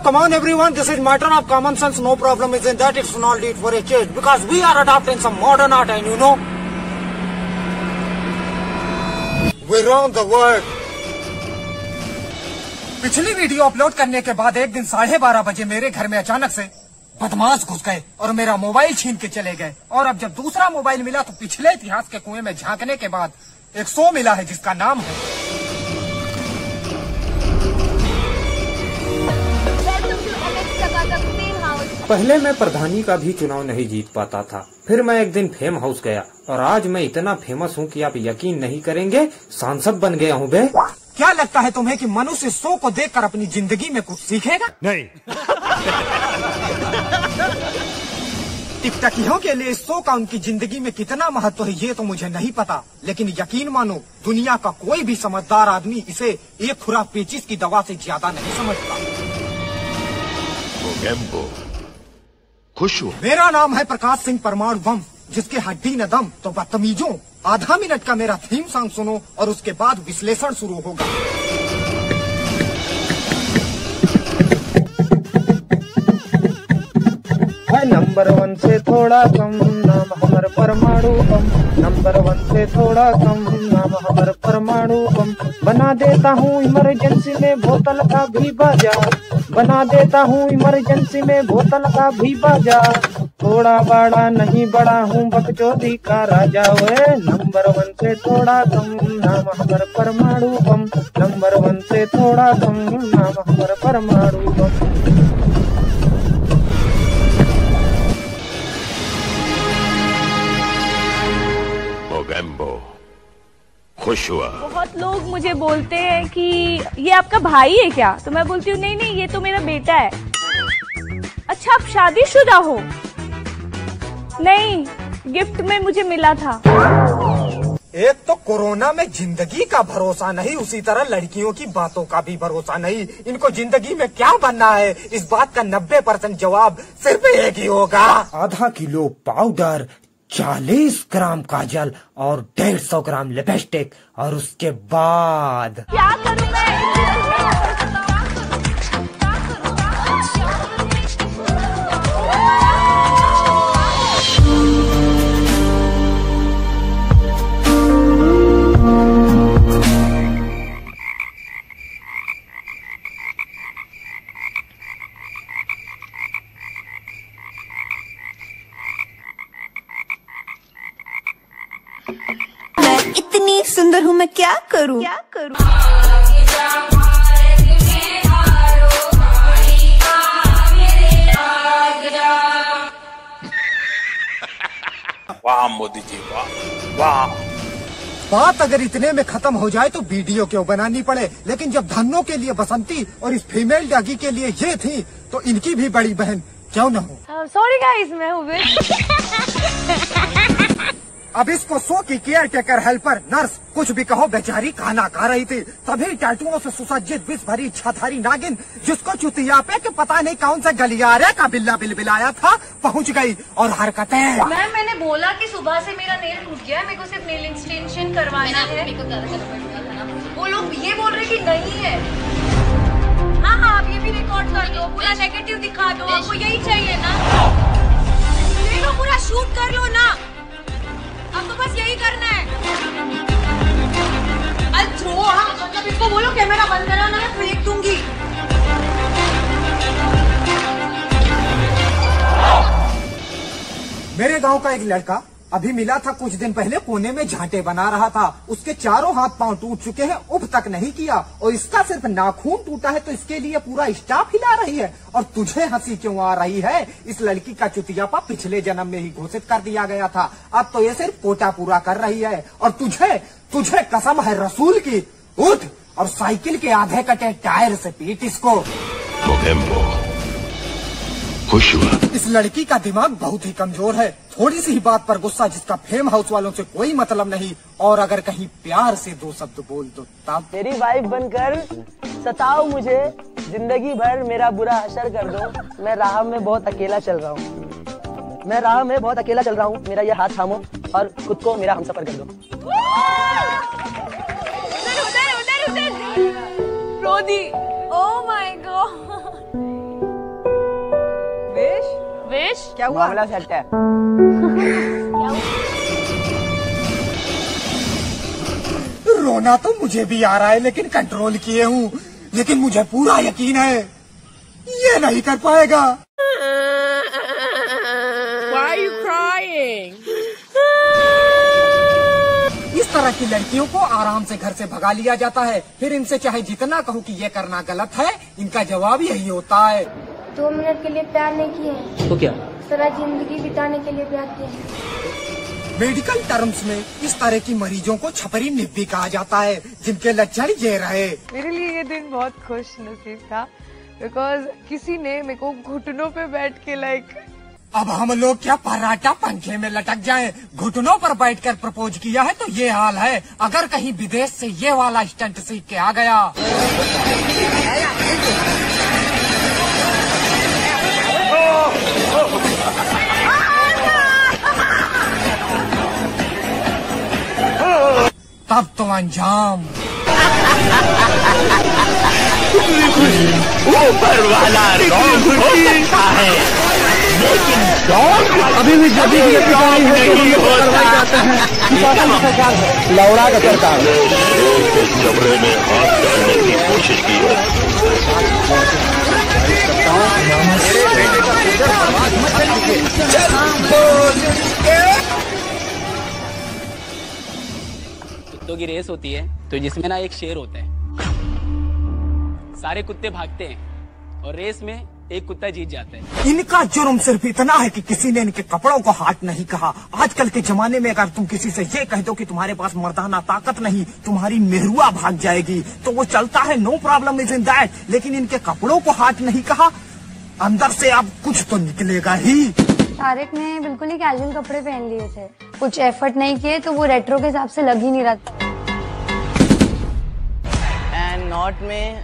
come on everyone, this is matter of common sense. No problem is in that. It's not need for a change because we are adopting some modern art and you know we round the world. पिछली video upload करने के बाद एक दिन 12:30 बजे मेरे घर में अचानक से बदमाश घुस गए और मेरा मोबाइल छीन के चले गए। और अब जब दूसरा मोबाइल मिला तो पिछले इतिहास के कुएं में झांकने के बाद एक शो मिला है जिसका नाम है पहले मैं प्रधानी का भी चुनाव नहीं जीत पाता था, फिर मैं एक दिन फेम हाउस गया और आज मैं इतना फेमस हूँ कि आप यकीन नहीं करेंगे, सांसद बन गया हूँ बे। क्या लगता है तुम्हें कि मनुष्य शो को देखकर अपनी जिंदगी में कुछ सीखेगा? नहीं। टिकटकियों के लिए शो का उनकी जिंदगी में कितना महत्व है ये तो मुझे नहीं पता, लेकिन यकीन मानो दुनिया का कोई भी समझदार आदमी इसे एक खुराक पेचिश की दवा से ज्यादा नहीं समझता। खुश हो? मेरा नाम है प्रकाश सिंह परमाणु बम, जिसके हड्डी न दम तो बदतमीजों। आधा मिनट का मेरा थीम सॉन्ग सुनो और उसके बाद विश्लेषण शुरू होगा। नंबर 1 से थोड़ा कम नाम हमार परमाणु बम, नंबर 1 से थोड़ा कम नाम हमार परमाणु बम। बना देता हूँ इमरजेंसी में बोतल का भी बाजार, बना देता हूँ इमरजेंसी में बोतल का भी बाजार। थोड़ा बड़ा नहीं बड़ा हूँ बकचोदी का राजा वे। नंबर 1 से थोड़ा कम नाम हमार परमाणु बम, नंबर 1 से थोड़ा कम नाम हमार परमाणु बम। खुश हुआ? बहुत लोग मुझे बोलते हैं कि ये आपका भाई है क्या, तो मैं बोलती हूँ नहीं नहीं ये तो मेरा बेटा है। अच्छा आप शादीशुदा हो? नहीं, गिफ्ट में मुझे मिला था। एक तो कोरोना में जिंदगी का भरोसा नहीं, उसी तरह लड़कियों की बातों का भी भरोसा नहीं। इनको जिंदगी में क्या बनना है इस बात का 90% जवाब सिर्फ एक ही होगा। आधा किलो पाउडर, 40 ग्राम काजल और 150 ग्राम लिपस्टिक और उसके बाद क्या करूं मैं? इतनी सुंदर हूँ मैं क्या करूँ? वाह मोदी जी वाह वाह। बात अगर इतने में खत्म हो जाए तो वीडियो क्यों बनानी पड़े, लेकिन जब धन्नो के लिए बसंती और इस फीमेल डॉगी के लिए ये थी तो इनकी भी बड़ी बहन क्यों न हो। सॉरी गाइस, मैं हूँ अब इसको शो की केयर टेकर हेल्पर नर्स कुछ भी कहो बेचारी खाना खा रही थी, तभी टैटुओं से सुसज्जित विष भरी छाधारी नागिन जिसको चुतिया पे के पता नहीं कौन सा गलियारे का बिल्ला बिलबिलाया था पहुंच गई और हरकतें। मैम मैंने बोला कि सुबह से मेरा नेल टूट गया है, मेरे को सिर्फ नेल एक्सटेंशन करवाना है। वो लोग ये बोल रहे कि नहीं है। हाँ हाँ आप ये भी रिकॉर्ड कर लो, पूरा नेगेटिव दिखा दो, आपको यही चाहिए ना? ले लो पूरा शूट कर लो ना, आपको बस यही करना है। मतलब इसको बोलो कैमरा बंद करा ना, मैं फेंक दूंगी। मेरे गांव का एक लड़का अभी मिला था कुछ दिन पहले, कोने में झांटे बना रहा था। उसके चारों हाथ पांव टूट चुके हैं, उफ तक नहीं किया और इसका सिर्फ नाखून टूटा है तो इसके लिए पूरा स्टाफ हिला रही है। और तुझे हंसी क्यों आ रही है? इस लड़की का चुतियापा पिछले जन्म में ही घोषित कर दिया गया था, अब तो ये सिर्फ पोटा पूरा कर रही है। और तुझे कसम है रसूल की, उठ और साइकिल के आधे कटे टायर से पीट इसको। खुश हुआ? इस लड़की का दिमाग बहुत ही कमजोर है, थोड़ी सी ही बात पर गुस्सा जिसका फेम हाउस वालों से कोई मतलब नहीं, और अगर कहीं प्यार से 2 शब्द बोल दो तब। मेरी वाइफ बनकर सताओ मुझे, जिंदगी भर मेरा बुरा असर कर दो। मैं राह में बहुत अकेला चल रहा हूँ, मैं राह में बहुत अकेला चल रहा हूँ। मेरा ये हाथ थामो और खुद को मेरा हमसफर कर दो। उधर रोदी, ओह माय गॉड। फिनिश? क्या हुआ? मामला सेट है। रोना तो मुझे भी आ रहा है, लेकिन कंट्रोल किए हूँ। लेकिन मुझे पूरा यकीन है ये नहीं कर पाएगा। Why are you crying? इस तरह की लड़कियों को आराम से घर से भगा लिया जाता है। फिर इनसे चाहे जितना कहूँ कि ये करना गलत है, इनका जवाब यही होता है। 2 मिनट के लिए प्यार नहीं किए तो क्या? सारा जिंदगी बिताने के लिए प्यार किए। मेडिकल टर्म्स में इस तरह की मरीजों को छपरी निब्बी कहा जाता है, जिनके लक्षण ये रहे। मेरे लिए ये दिन बहुत खुश नसीब था, बिकॉज किसी ने मेरे को घुटनों पे बैठ के अब हम लोग क्या पराठा पंखे में लटक जाएं? घुटनों पर बैठकर प्रपोज किया है तो ये हाल है। अगर कहीं विदेश से ये वाला स्टंट सीख के आ गया तब तो अंजाम। ऊपर वाला रॉन्ग हो सकता है, लेकिन अभी भी जब भी गिरफ्तारी नहीं होता है। लौड़ा का सरकार कमरे में हाथ डालने की कोशिश की है। कुत्तों की रेस होती है तो जिसमें ना एक शेर होता है। सारे कुत्ते भागते हैं और रेस में एक कुत्ता जीत जाता है। इनका जुर्म सिर्फ इतना है कि किसी ने इनके कपड़ों को हाथ नहीं कहा। आजकल के जमाने में अगर तुम किसी से ये कह दो कि तुम्हारे पास मर्दाना ताकत नहीं, तुम्हारी मेहरुआ भाग जाएगी, तो वो चलता है, no problem is in that. लेकिन इनके कपड़ों को हाथ नहीं कहा, अंदर से अब कुछ तो निकलेगा ही। तारिक ने बिल्कुल ही कैजुअल कपड़े पहन लिए थे, कुछ एफर्ट नहीं किए तो वो रेट्रो के हिसाब से लग ही नहीं रहा। एंड नॉट में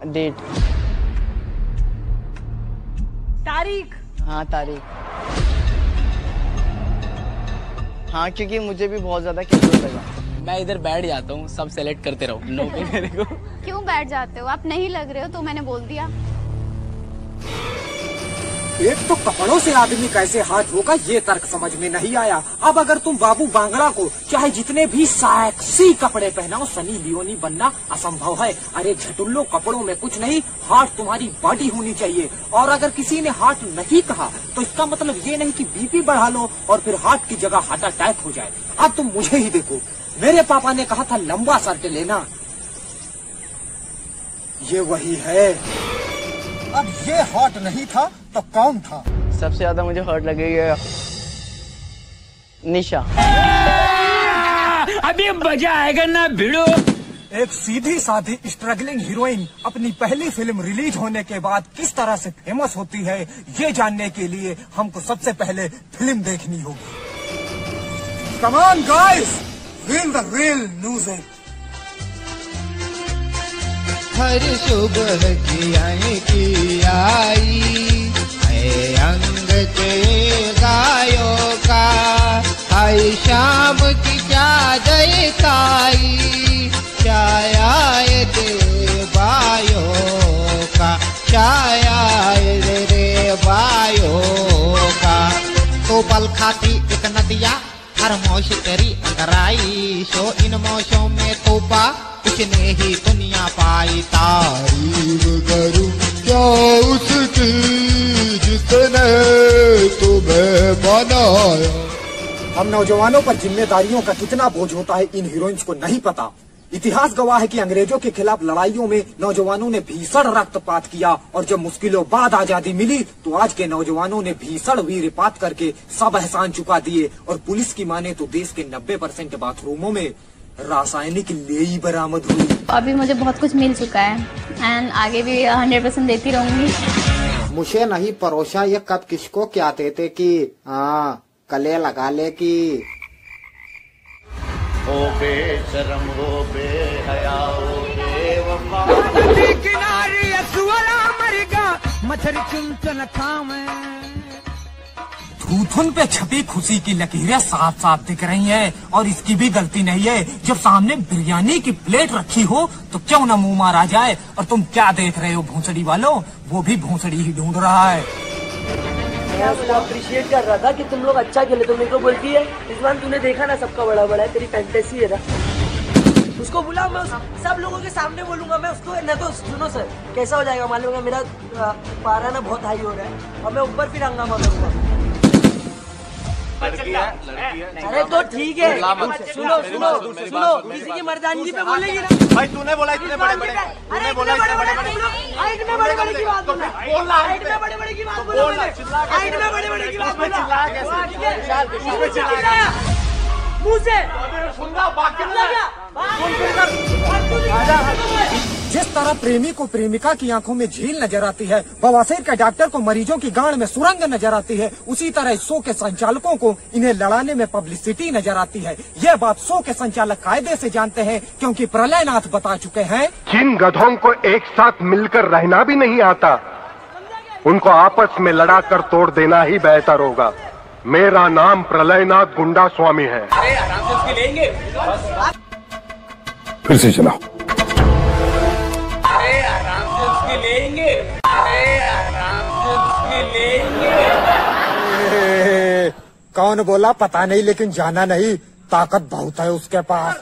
डेट। तारीख? हाँ तारीख। हाँ क्योंकि मुझे भी बहुत ज्यादा कैजुअल लगा। मैं इधर बैठ जाता हूँ, सब सेलेक्ट करते रहो। नो पे मेरे को क्यों बैठ जाते हो? आप नहीं लग रहे हो तो मैंने बोल दिया। एक तो कपड़ों से आदमी कैसे हाथ होगा ये तर्क समझ में नहीं आया। अब अगर तुम बाबू बांगड़ा को चाहे जितने भी सेक्सी कपड़े पहनाओ, सनी लियोनी बनना असंभव है। अरे झटुल्लो कपड़ों में कुछ नहीं, हार्ट तुम्हारी बॉडी होनी चाहिए। और अगर किसी ने हार्ट नहीं कहा तो इसका मतलब ये नहीं कि बीपी बढ़ा लो और फिर हार्ट की जगह हार्ट अटैक हो जाए। अब तुम मुझे ही देखो, मेरे पापा ने कहा था लंबा शर्ट लेना, ये वही है। अब ये हॉट नहीं था तो कौन था? सबसे ज्यादा मुझे हर्ट लगेगा निशा। अभी मजा आएगा ना भिड़ो। एक सीधी साधी स्ट्रगलिंग हीरोइन अपनी पहली फिल्म रिलीज होने के बाद किस तरह से फेमस होती है, ये जानने के लिए हमको सबसे पहले फिल्म देखनी होगी। Come on guys, feel the real music. हर सुबह की आई है अंग के गायों का, आई शाम की चादर काई, छाया रे बायों का, छाया रे बायों का। तो पल खाती एक नदिया हर मौश तेरी अंगराई, सो इन मौसों में तोपा उसने ही दुनिया पाई। तारीफ करूं क्या उसकी जिसने तुम्हें बनाया। हम नौजवानों पर जिम्मेदारियों का कितना बोझ होता है इन हीरोइंस को नहीं पता। इतिहास गवाह है कि अंग्रेजों के खिलाफ लड़ाइयों में नौजवानों ने भीषण रक्तपात किया, और जब मुश्किलों बाद आजादी मिली तो आज के नौजवानों ने भीषण वीरपात करके सब एहसान चुका दिए। और पुलिस की माने तो देश के 90% बाथरूमों में रासायनिक लेई बरामद हुई। अभी मुझे बहुत कुछ मिल चुका है एंड आगे भी 100% देती रहूंगी। मुझे नहीं परोसा ये कब किसको क्या देते कि कले लगा ले की। ओ बेशरम हो बेहया हो बेवफा, किनारे असुअला मरेगा मछरी चुन चन खावे। थूथुन पे छपी खुशी की लकीरें साफ साफ दिख रही हैं और इसकी भी गलती नहीं है। जब सामने बिरयानी की प्लेट रखी हो तो क्यों न मुंह मारा जाए। और तुम क्या देख रहे हो भोंसड़ी वालों, वो भी भोंसड़ी ही ढूंढ रहा है। मैं उसको अप्रिशिएट कर रहा था कि तुम लोग अच्छा खेले। तुम मेरे को बोलती है इस बार तूने देखा ना सबका बड़ा बड़ा है, तेरी फैंटेसी है ना। उसको बुलाओ, मैं सब लोगों के सामने बोलूंगा मैं उसको। न तो सुनो सर, कैसा हो जाएगा मालूम है, मेरा पारा ना बहुत हाई हो रहा है और मैं ऊपर फिर हंगामा करूंगा। लड़की है। अरे तो ठीक है, सुनो सुनो सुनो, किसी की मर्दानगी पे बोलेगी ना भाई। तूने बोला इतने बड़े बड़े, तूने बोला इतने बड़े बड़े, हाइट में बड़े बड़े की बात बोला, हाइट में बड़े बड़े की बात बोला, हाइट में बड़े बड़े की बात बोला। चिल्लाया कैसे? चिल्लाया मुंह से सुनना बाकी जिस तरह प्रेमी को प्रेमिका की आंखों में झील नजर आती है, बवासीर के डॉक्टर को मरीजों की गांड में सुरंग नजर आती है, उसी तरह इस शो के संचालकों को इन्हें लड़ाने में पब्लिसिटी नजर आती है। यह बात शो के संचालक कायदे से जानते हैं, क्योंकि प्रलयनाथ बता चुके हैं, जिन गधों को एक साथ मिलकर रहना भी नहीं आता, उनको आपस में लड़ा कर तोड़ देना ही बेहतर होगा। मेरा नाम प्रलयनाथ गुंडा स्वामी है। अरे आराम से उसके लेंगे। फिर से चलाओ। अरे आराम से उसके लेंगे। अरे आराम से उसके लेंगे। कौन बोला पता नहीं, लेकिन जाना नहीं, ताकत बहुत है उसके पास।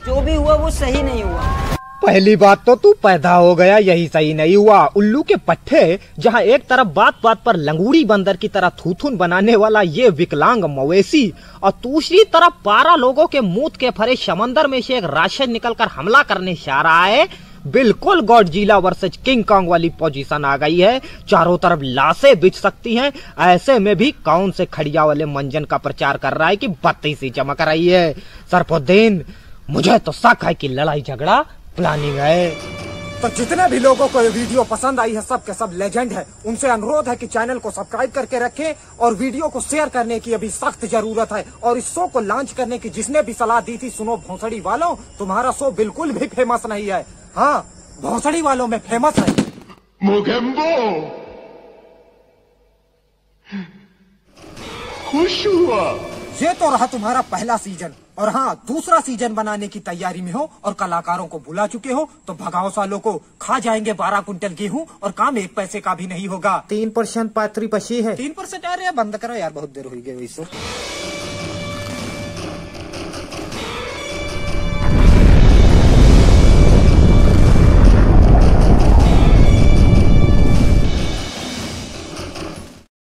जो भी हुआ वो सही नहीं हुआ। पहली बात तो तू पैदा हो गया यही सही नहीं हुआ। उल्लू के पट्टे, जहाँ एक तरफ बात बात पर लंगूड़ी बंदर की तरह थूथुन बनाने वाला ये विकलांग मवेशी और दूसरी तरफ 12 लोगों के मूत के भरे समंदर में से एक राक्षस निकलकर हमला करने जा रहा है। बिल्कुल गॉडजिला वर्सेस किंग कॉन्ग वाली पोजीशन आ गई है। चारों तरफ लाशें बिछ सकती हैं। ऐसे में भी कौन से खड़िया वाले मंजन का प्रचार कर रहा है कि बत्ती सी चमक रही है। सरफुद्दीन, मुझे तो शक है कि लड़ाई झगड़ा प्लानिंग है। तो जितने भी लोगों को ये वीडियो पसंद आई है, सब के सब लेजेंड है। उनसे अनुरोध है कि चैनल को सब्सक्राइब करके रखें और वीडियो को शेयर करने की अभी सख्त जरूरत है। और इस शो को लॉन्च करने की जिसने भी सलाह दी थी, सुनो भोंसड़ी वालों, तुम्हारा शो बिल्कुल भी फेमस नहीं है। हाँ, भोंसड़ी वालों में फेमस है मोगेम्बो। खुश हुआ। ये तो रहा तुम्हारा पहला सीजन, और हाँ, दूसरा सीजन बनाने की तैयारी में हो और कलाकारों को बुला चुके हो तो भगाओ सालों को। खा जाएंगे 12 कुंटल गेहूं और काम 1 पैसे का भी नहीं होगा। 3% पात्री पशी है। 3%? अरे बंद करो यार, बहुत देर हो गई।